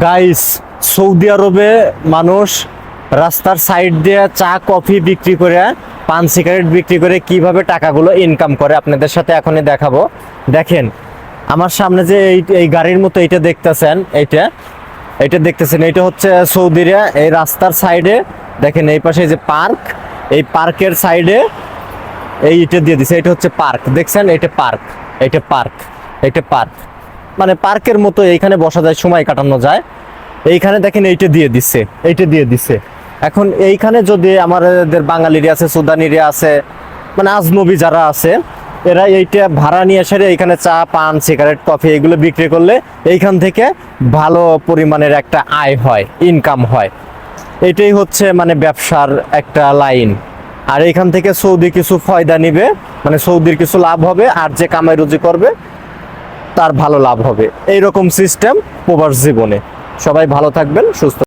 Guys, Saudi আরবে মানুষ রাস্তার সাইড দিয়ে চা কফি বিক্রি করে, পান সিগারেট বিক্রি করে কিভাবে টাকাগুলো ইনকাম করে আপনাদের সাথে এখনই দেখাবো। দেখেন আমার সামনে যে এই গাড়ির মতো এইটা দেখতেছেন, এইটা দেখতেছেন, এইটা হচ্ছে সৌদিরা এই রাস্তার সাইডে। দেখেন এই পাশে যে পার্ক, এই পার্কের সাইডে এইটা দিয়ে দিছে। এটা হচ্ছে পার্ক, দেখছেন? এটা পার্ক, এটা পার্ক, এটা পার্ক, মানে পার্কের মতো এইখানে বসা যায়, সময় কাটানো যায়। এইখানে দেখেন এইটা দিয়ে দিচ্ছে, এইটা দিয়ে দিচ্ছে। এখন এইখানে যদি আমাদের বাঙালিরা আছে, সুদানিরা আছে, মানে আজনবী যারা আছে, এরা এইটা ভাড়া নিয়ে এসে এইখানে চা পান সিগারেট কফি এগুলো বিক্রি করলে এইখান থেকে ভালো পরিমাণের একটা আয় হয়, ইনকাম হয়। এটাই হচ্ছে মানে ব্যবসার একটা লাইন। আর এইখান থেকে সৌদি কিছু ফয়দা নিবে, মানে সৌদির কিছু লাভ হবে, আর যে কামাই রুজি করবে তার ভালো লাভ হবে। এইরকম সিস্টেম প্রবাস জীবনে। সবাই ভালো থাকবেন, সুস্থ